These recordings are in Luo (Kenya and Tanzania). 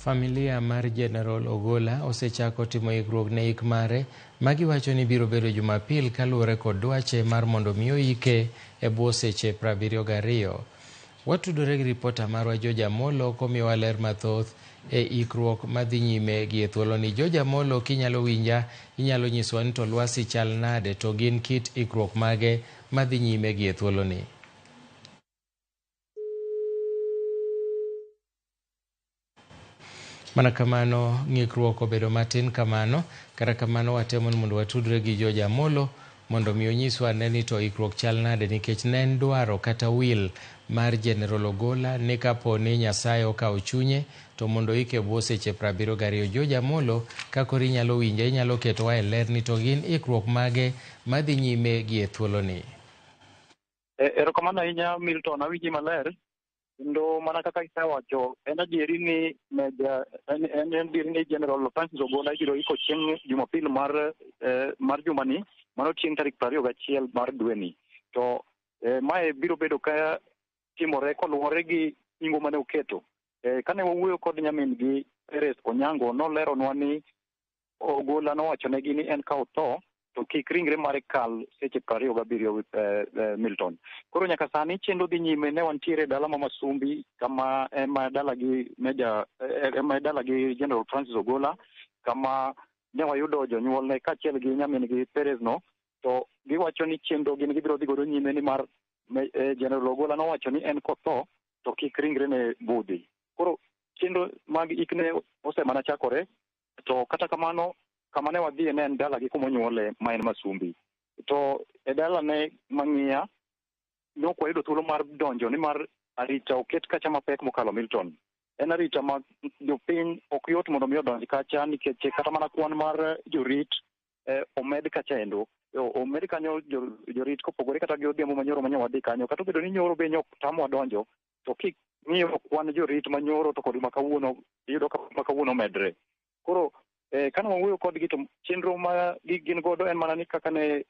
Familia mar General Ogolla osechako timo ikruok ne ik mare magiwacho ni biro bedo Jumapil kaluwore kod dwache mar mondo mi oike e bwo seche 72. Watudore gi ripota marwa George Amolo komiyowa ler mathoth e ikruok madhi nyime gi e thuoloni. George Amolo, kinyalo winja, inyalo nyisowa ni to lwasi chal nade to gin kit ikruok mage madhi nyime gi e thuoloni? Mana kamano, ng'ikruok obedo matin kamano, kata kamano watemo mondo watudre gi George Amolo mondo mi onyiswa ane ni to ikruok chal nade, nikech ne en dwaro kata wil mar General Ogolla ni kapo ni Nyasaye okawo chunye to mondo ike bwo seche 72. George Amolo, kakori inyalo winja, inyalo ketowa e ler ni to gin ikruok mage madhi nyime gi e thuoloni? Erokamano ahinya Milton, awinji maler. Kendo mana kaka isewacho, en adieri ni General Francis Ogolla ibiro iko chieng' Jumapil mar jumani, mano chieng' tarik 21 mar dweni. To mae biro bedo ka timore koluwore gi nyingo mane oketo. Kane wawuoyo kod nyamin gi Peres Onyango, noleronwa ni Ogolla nowachonegi ni en ka otho to kik ringre mare kal seche 27 Milton. Koro nyaka sani chenro dhi nyime. Ne wantiere dala ma Masumbi kama ema dala gi General Francis Ogolla, kama ne wayudo jonyuolne kaachiel gi nyamin gi Peres no, to giwacho ni chenro gin gibiro dhi godo nyime ni mar General Ogolla nowacho ni en kotho to kik ringre ne budhi. Koro chenro mag ikne osemana chakore, to kata kamano kama ne wadhiye ne en dala gi kumonyuole ma en Masumbi. To e dala ne mang'iya nok wayudo thuolo mar donjo ni mar arita oket kacha mapek mokalo Milton. En arita ma jopiny ok yot mondo mi odonj kacha, nikech kata mana kwan mar jorit omed kacha endo. Omed kanyo jorit kopogore kata gi odhiambo manyoro manyawadhi kanyo, kata obedo ni nyoro be nyok tamwa donjo, to king'iyo kwan jorit manyoro to kod makawuono, iyudo ka makawuono medre. Koro kane wawuoyo kodgi to chenro ma gin godo en mana ni kaka ne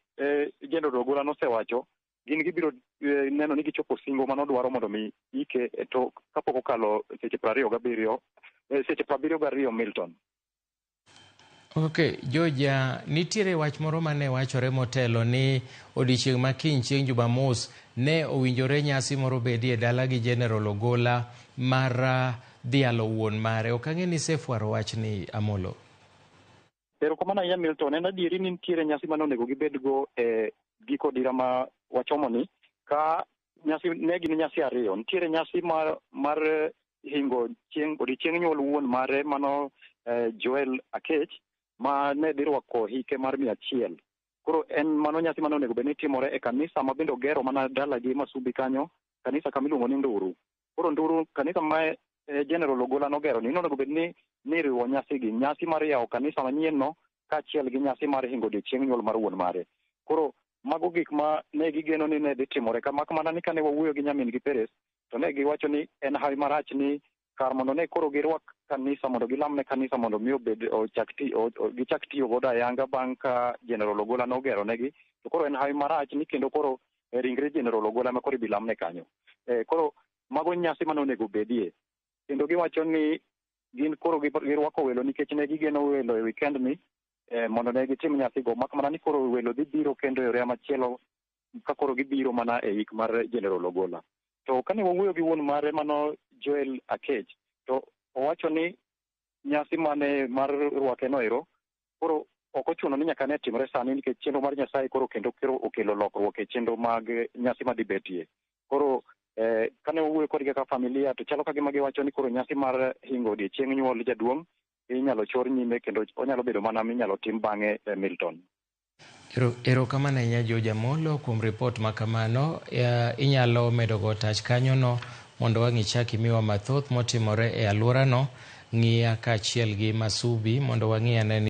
General Ogolla nosewacho, gin gibiro neno ni gichopo singo manodwaro mondo mi ike to kapok okalo seche 72 Milton. Ok, George, nitiere wach moro mane wachore motelo ni odiochieng' makiny chieng' Jumamos ne owinjore nyasi moro bedie dala gi General Ogolla mar dhialo wuon mare. Ok ang'e ni isefuaro wachni, Amolo? Erokamano ahinya Milton, en adieri ni nitiere nyasi mane onego gibedgo e giko dira ma wachomoni, ka nyasi ne gin nyasi ariyo. Nitiere nyasi mar hingo odiochieng' nyuol wuon mare mano Joel Akech, ma ne dhi rwako hike mar 100. Koro en mano nyasi mane onego bed ni timore e kanisa ma bende ogero mana dala gi Masumbi kanyo, kanisa kamiluongo ni Nduru. Koro Nduru, kanisa ma General Ogolla nogero ni onego bed ni riwo nyasi mar yawo kanisa manyien no kaachiel gi nyasi mar hingo odiochieng' nyuol mar wuon mare. Koro mago gik ma ne gigeno ni ne dhi timore ka, mak mana ni kane wawuoyo gi nyamin gi Peres to ne giwacho ni en hawi marach ni kar mondo ne koro girwak kanisa mondo gilamne kanisa mondo mi gichak tiyo godo ayanga bang' ka General Ogolla nogero negi, to koro en hawi marach ni kendo koro ringre General Ogolla ma koro ibilamne kanyo. Koro mago nyasi mane onego bedie, kendo giwacho ni gin koro girwako welo nikech ne gigeno welo e weekend ni mondo ne gitim nyasi go, mak mana ni koro welo dhi biro kendo yore machielo ka koro gibiro mana e ik mar General Ogolla. To kane wawuoyo gi wuon mare mano Joel Akech, to owacho ni nyasi mane mar rwake no ero koro ok ochuno ni nyaka ne timre sani, nikech chenro mar Nyasaye koro kendo okelo lokruok e chenro mag nyasi madibetie. Koro kane wawuoyo kodgi kaka familia, to chalo kagima giwacho ni koro nyasi mar hingo odiochieng' nyuol jaduong' inyalo chor nyime kendo onyalo bedo mana minyalo tim bang'e Milton. Erokamano ahinya George Amolo kuom ripot makamano. Inyalo medo go tach kanyono mondo wang'i chak imiwa mathoth motimore e alworano, ng'iya kaachiel gi Masumbi mondo wang'i ane